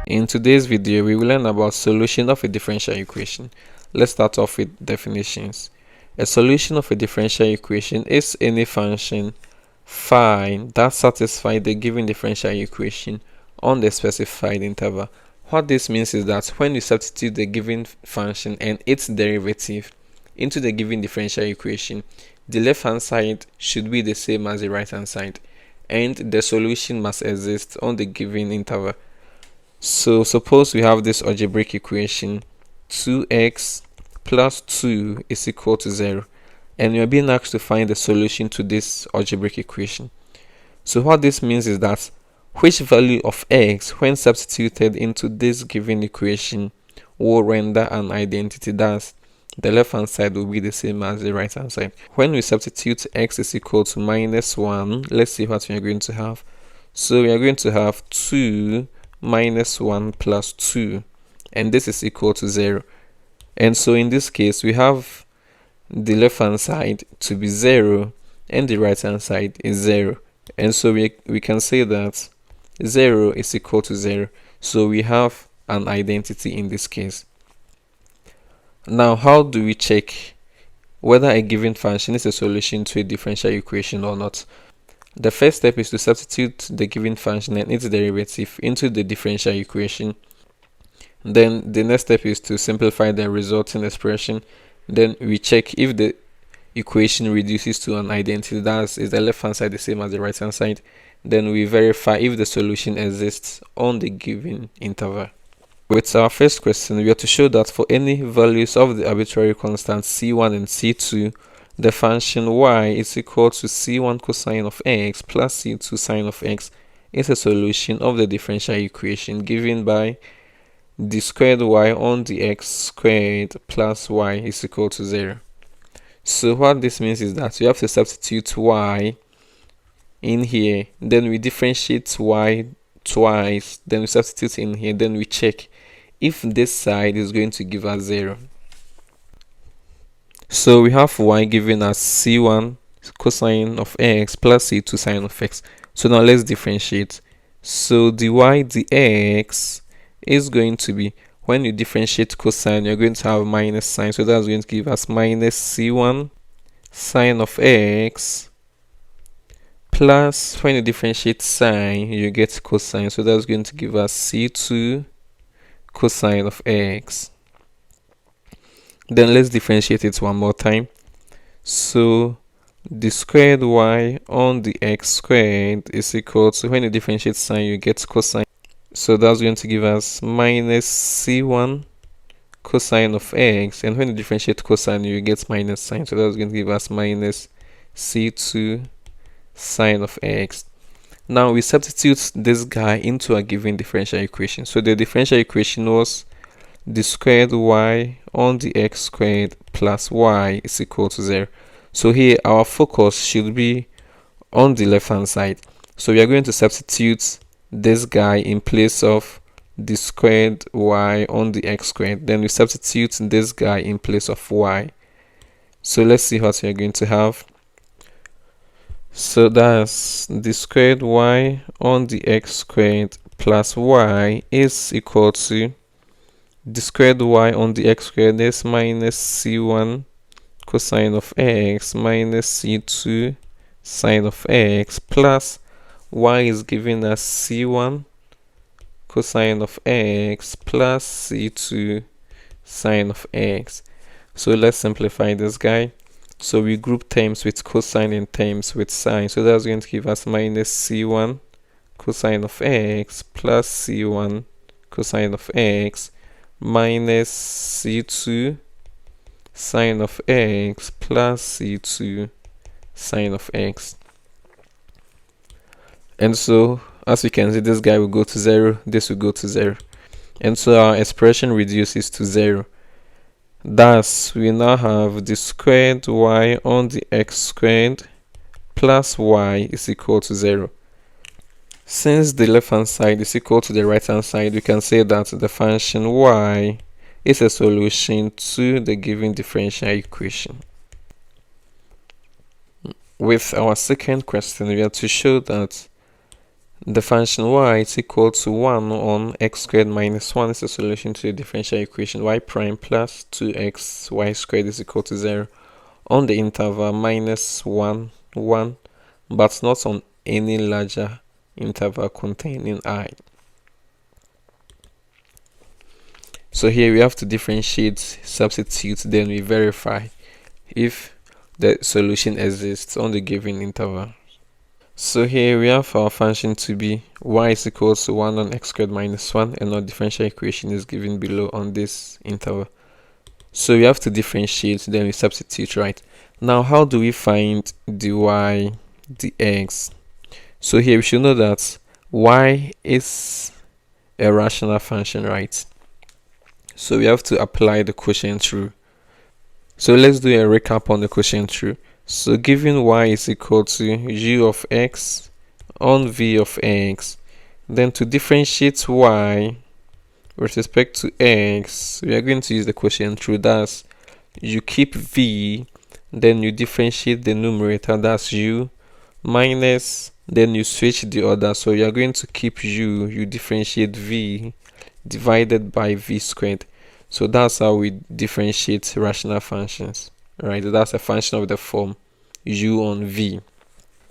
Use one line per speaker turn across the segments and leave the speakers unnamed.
In today's video, we will learn about solution of a differential equation. Let's start off with definitions. A solution of a differential equation is any function phi that satisfies the given differential equation on the specified interval. What this means is that when you substitute the given function and its derivative into the given differential equation, the left hand side should be the same as the right hand side, and the solution must exist on the given interval. So suppose we have this algebraic equation 2x plus 2 is equal to 0, and we are being asked to find the solution to this algebraic equation. So what this means is that which value of x when substituted into this given equation will render an identity, thus the left hand side will be the same as the right hand side. When we substitute x is equal to minus 1, let's see what we are going to have. So we are going to have 2 minus 1 plus 2, and this is equal to 0. And so in this case, we have the left hand side to be 0 and the right hand side is 0. And so we can say that 0 is equal to 0. So we have an identity in this case. Now, how do we check whether a given function is a solution to a differential equation or not? The first step is to substitute the given function and its derivative into the differential equation. Then the next step is to simplify the resulting expression. Then we check if the equation reduces to an identity, that is the left hand side the same as the right hand side. Then we verify if the solution exists on the given interval. With our first question, we are to show that for any values of the arbitrary constants c1 and c2, the function y is equal to c1 cosine of x plus c2 sine of x is a solution of the differential equation given by d squared y on dx squared plus y is equal to 0. So what this means is that we have to substitute y in here, then we differentiate y twice, then we substitute in here, then we check if this side is going to give us 0. So we have y given as c1 cosine of x plus c2 sine of x. So now let's differentiate. So dy dx is going to be, when you differentiate cosine, you're going to have minus sign. So that's going to give us minus c1 sine of x plus, when you differentiate sine, you get cosine. So that's going to give us c2 cosine of x. Then let's differentiate it one more time. So the squared y on the x squared is equal to, when you differentiate sine, you get cosine. So that's going to give us minus c1 cosine of x, and when you differentiate cosine, you get minus sine. So that's going to give us minus c2 sine of x. Now we substitute this guy into a given differential equation. So the differential equation was the squared y on the x squared plus y is equal to 0. So here our focus should be on the left hand side. So we are going to substitute this guy in place of the squared y on the x squared. Then we substitute this guy in place of y. So let's see what we are going to have. So that's the squared y on the x squared plus y is equal to the squared y on the x squared is minus c1 cosine of x minus c2 sine of x plus y is given as c1 cosine of x plus c2 sine of x. So let's simplify this guy. So we group terms with cosine and terms with sine. So that's going to give us minus c1 cosine of x plus c1 cosine of x minus c2 sine of x plus c2 sine of x. And so as we can see, this guy will go to 0, this will go to 0, and so our expression reduces to 0. Thus we now have the squared y on the x squared plus y is equal to 0. Since the left hand side is equal to the right hand side, we can say that the function y is a solution to the given differential equation. With our second question, we have to show that The function y is equal to 1 on x squared minus 1 is the solution to the differential equation y prime plus 2x y squared is equal to 0 on the interval minus 1, 1, but not on any larger interval containing I. So here we have to differentiate, substitute, then we verify if the solution exists on the given interval. So here we have our function to be y is equal to 1 on x squared minus 1, and our differential equation is given below on this interval. So we have to differentiate, then we substitute, right? Now how do we find dy dx? So here we should know that y is a rational function, right? So we have to apply the quotient rule. So let's do a recap on the quotient rule. So given y is equal to u of x on v of x, then to differentiate y with respect to x, we are going to use the quotient rule. That's you keep v, then you differentiate the numerator, that's u, minus, then you switch the order. So you are going to keep u, you differentiate v, divided by v squared. So that's how we differentiate rational functions, right? That's a function of the form u on v.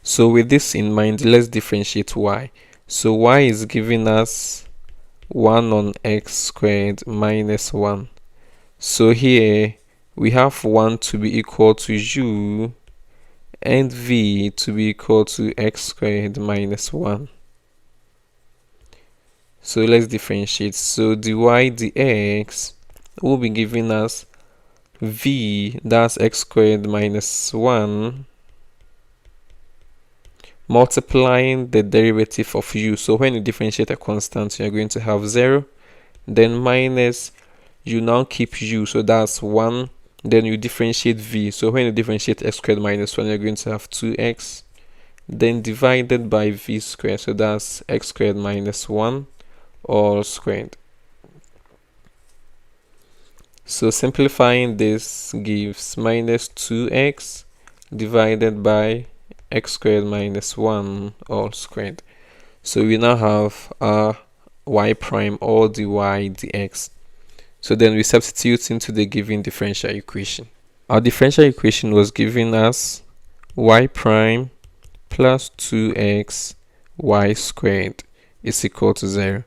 So with this in mind, let's differentiate y. So y is giving us 1 on x squared minus 1. So here we have 1 to be equal to u and v to be equal to x squared minus 1. So let's differentiate. So dy dx will be giving us v, that's x squared minus 1, multiplying the derivative of u. So when you differentiate a constant, you're going to have 0, then minus, you now keep u, so that's 1, then you differentiate v. So when you differentiate x squared minus 1, you're going to have 2x, then divided by v squared, so that's x squared minus 1 all squared. So simplifying this gives minus 2x divided by x squared minus 1 all squared. So we now have our y prime or dy dx. So then we substitute into the given differential equation. Our differential equation was given as y prime plus 2x y squared is equal to 0.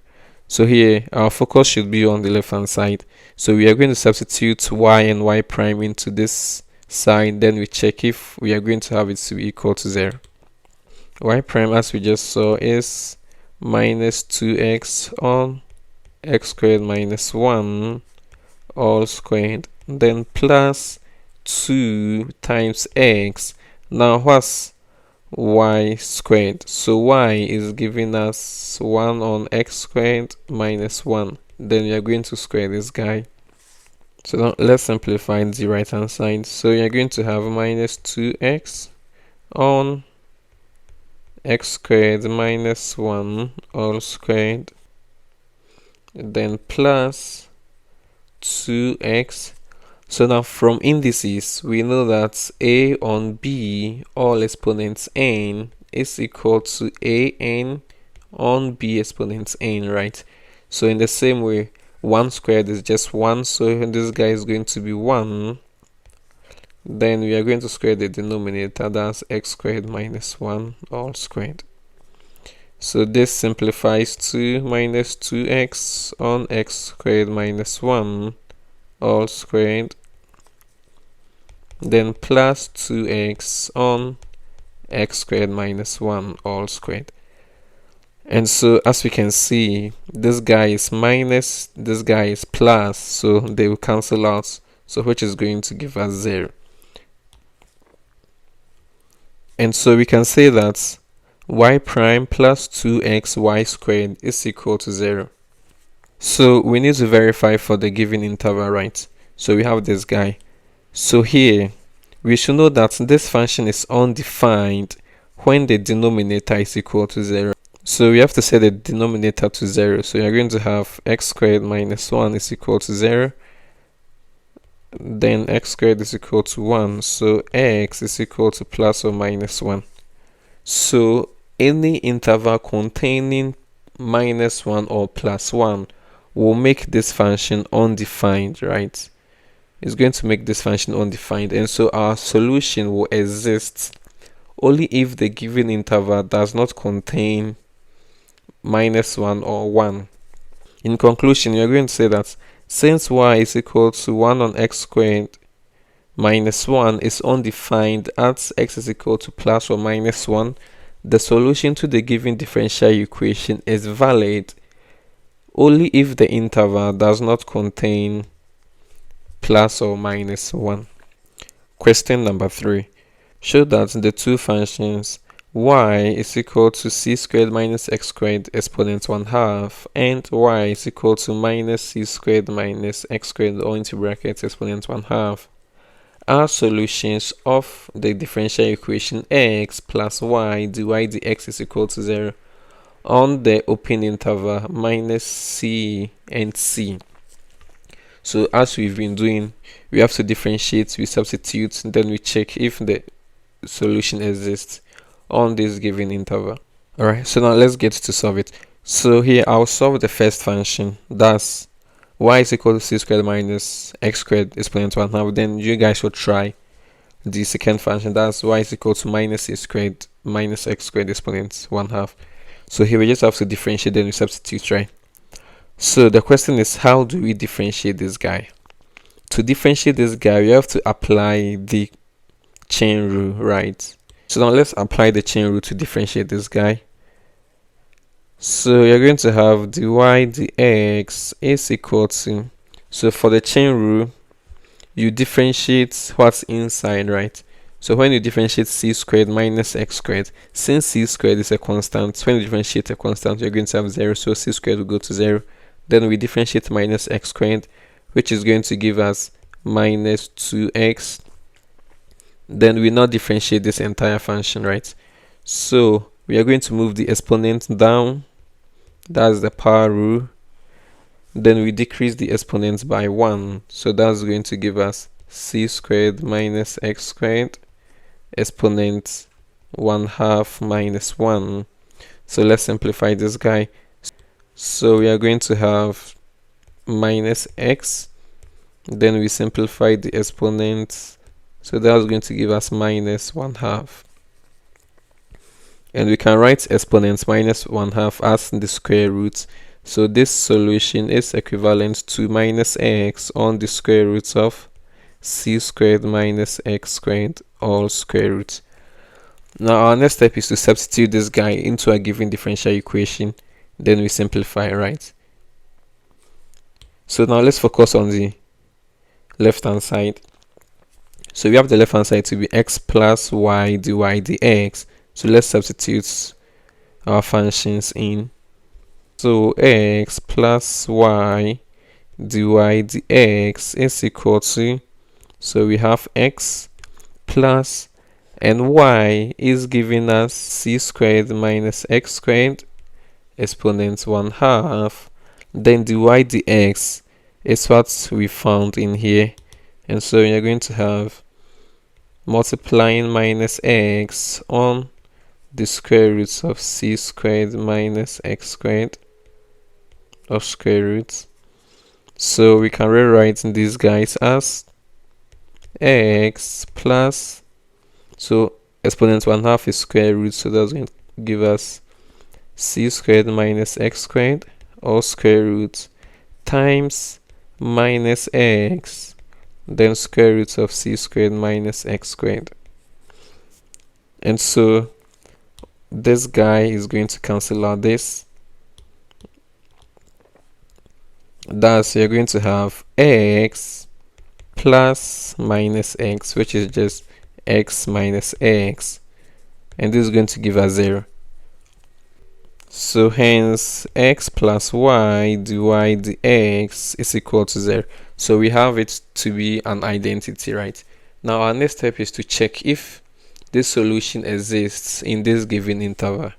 So here our focus should be on the left hand side. So we are going to substitute y and y prime into this side, then we check if we are going to have it to be equal to 0. Y prime, as we just saw, is minus 2x on x squared minus 1 all squared, then plus 2 times x. Now what's y squared? So y is giving us 1 on x squared minus 1, then we are going to square this guy. So now let's simplify the right hand side. So you're going to have minus 2x on x squared minus 1 all squared, then plus 2x. So now from indices, we know that a on b all exponents n is equal to a n on b exponents n, right? So in the same way, 1 squared is just 1, so this guy is going to be 1. Then we are going to square the denominator, that's x squared minus 1 all squared. So this simplifies to minus 2x on x squared minus 1 all squared, then plus 2x on x squared minus 1 all squared. And so as we can see, this guy is minus, this guy is plus, so they will cancel out, so which is going to give us 0. And so we can say that y prime plus 2x y squared is equal to 0. So we need to verify for the given interval, right? So we have this guy. So here we should know that this function is undefined when the denominator is equal to 0. So we have to set the denominator to 0. So you're going to have x squared minus 1 is equal to 0. Then x squared is equal to 1. So x is equal to plus or minus 1. So any interval containing -1 or +1 will make this function undefined, right? It's going to make this function undefined, and so our solution will exist only if the given interval does not contain -1 or 1. In conclusion, we are going to say that since y is equal to 1 on x squared minus 1 is undefined at x is equal to plus or minus 1, the solution to the given differential equation is valid only if the interval does not contain plus or minus 1. Question number 3. Show that the two functions y is equal to c squared minus x squared exponent 1/2 and y is equal to minus c squared minus x squared or into brackets exponent 1/2 are solutions of the differential equation x plus y dy dx is equal to 0 on the open interval minus c and c. So as we've been doing, we have to differentiate, we substitute, and then we check if the solution exists on this given interval. Alright, so now let's get to solve it. So here I'll solve the first function, that's y is equal to c squared minus x squared exponent 1/2. Then you guys will try the second function, that's y is equal to minus c squared minus x squared exponent 1/2. So here we just have to differentiate, then we substitute, right? So the question is, how do we differentiate this guy? To differentiate this guy, we have to apply the chain rule, right? So now let's apply the chain rule to differentiate this guy. So you're going to have dy dx is equal to, so for the chain rule, you differentiate what's inside, right? So when you differentiate c squared minus x squared, since c squared is a constant, when you differentiate a constant, you're going to have 0, so c squared will go to 0. Then we differentiate minus x squared, which is going to give us minus 2x. Then we now differentiate this entire function, right? So we are going to move the exponent down, that's the power rule. Then we decrease the exponents by 1, so that's going to give us c squared minus x squared exponent 1/2 minus 1. So let's simplify this guy. So we are going to have minus x, then we simplify the exponents, so that's going to give us minus 1/2. And we can write exponents minus 1/2 as the square root. So this solution is equivalent to minus x on the square root of c squared minus x squared all square root. Now our next step is to substitute this guy into a given differential equation. Then we simplify, right? So now let's focus on the left hand side. So we have the left hand side to be x plus y dy dx. So let's substitute our functions in. So x plus y dy dx is equal to, so we have x plus, and y is giving us c squared minus x squared exponent 1/2. Then dy dx is what we found in here, and so you're going to have multiplying minus x on the square roots of c squared minus x squared of square roots. So we can rewrite these guys as x plus, so exponent 1/2 is square root, so that's going to give us c squared minus x squared or square root times minus x, then square root of c squared minus x squared. And so this guy is going to cancel out this. Thus you're going to have x plus minus x, which is just x minus x, and this is going to give us 0. So hence x plus y dy dx is equal to 0. So we have it to be an identity, right? Now our next step is to check if this solution exists in this given interval.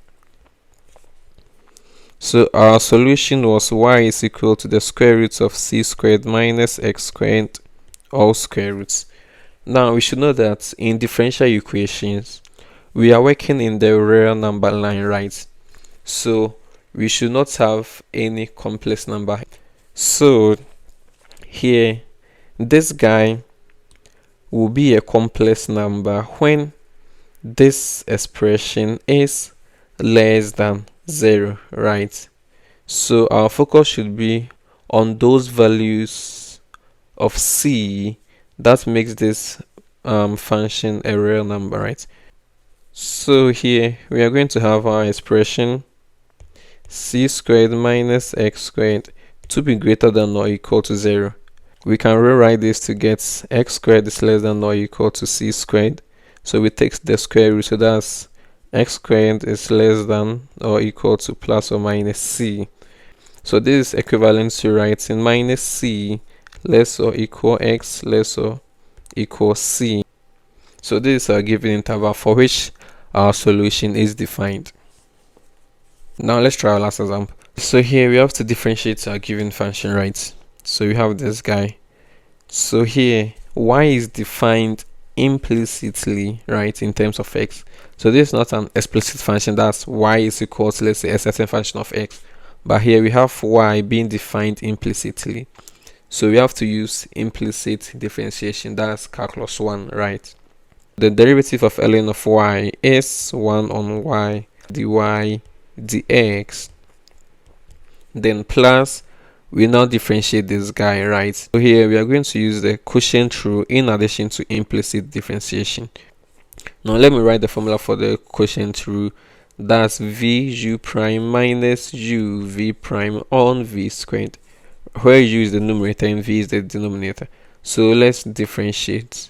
So our solution was y is equal to the square root of c squared minus x squared all square roots. Now we should know that in differential equations, we are working in the real number line, right? So we should not have any complex number. So here, this guy will be a complex number when this expression is less than 0, right? So our focus should be on those values of c that makes this function a real number, right? So here we are going to have our expression c squared minus x squared to be greater than or equal to 0. We can rewrite this to get x squared is less than or equal to c squared. So we take the square root, so that's x squared is less than or equal to plus or minus c. So this is equivalent to writing minus c less or equal x less or equal c. So this is our given interval for which our solution is defined. Now let's try our last example. So here we have to differentiate our given function, right? So we have this guy. So here y is defined implicitly, right, in terms of x. So this is not an explicit function, that's y is equal to, let's say, a certain function of x. But here we have y being defined implicitly. So we have to use implicit differentiation, that's calculus 1, right? The derivative of ln of y is 1 on y dy dx. Then plus, we now differentiate this guy, right? So here we are going to use the quotient rule in addition to implicit differentiation. Now let me write the formula for the quotient rule. That's v u prime minus u v prime on v squared, where u is the numerator and v is the denominator. So let's differentiate.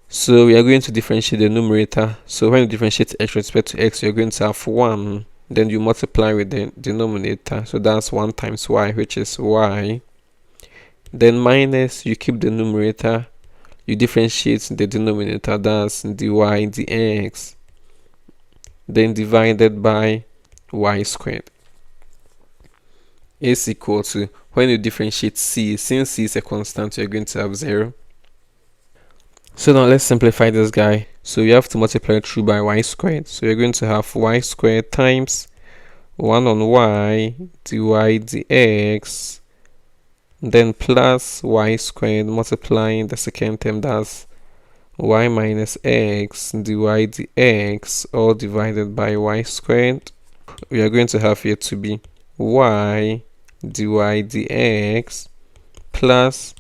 So we are going to differentiate the numerator. So when you differentiate x with respect to x, you're going to have 1. Then you multiply with the denominator. So that's 1 times y, which is y. Then minus, you keep the numerator. You differentiate the denominator. That's dy dx. Then divided by y squared is equal to, when you differentiate c, since c is a constant, you're going to have 0. So now let's simplify this guy. So you have to multiply through by y squared. So you're going to have y squared times 1 on y dy dx, then plus y squared multiplying the second term, that's y minus x dy dx, all divided by y squared. We are going to have here to be y dy dx plus,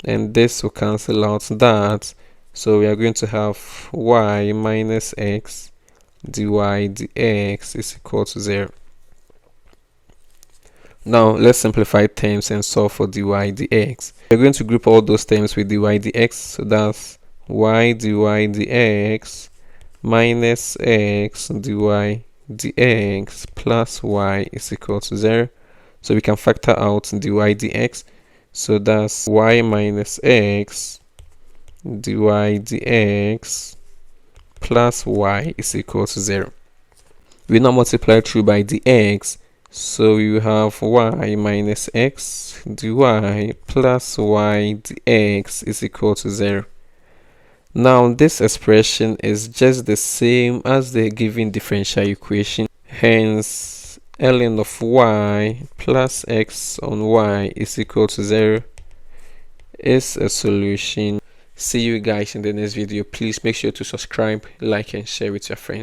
and this will cancel out that. So we are going to have y minus x dy dx is equal to 0. Now let's simplify terms and solve for dy dx. We're going to group all those terms with dy dx. So that's y dy dx minus x dy dx plus y is equal to 0. So we can factor out dy dx. So that's y minus x dy dx plus y is equal to 0. We now multiply through by dx. So you have y minus x dy plus y dx is equal to 0. Now this expression is just the same as the given differential equation. Hence, ln of y plus x on y is equal to 0 is a solution. See you guys in the next video. Please make sure to subscribe, like, and share with your friends.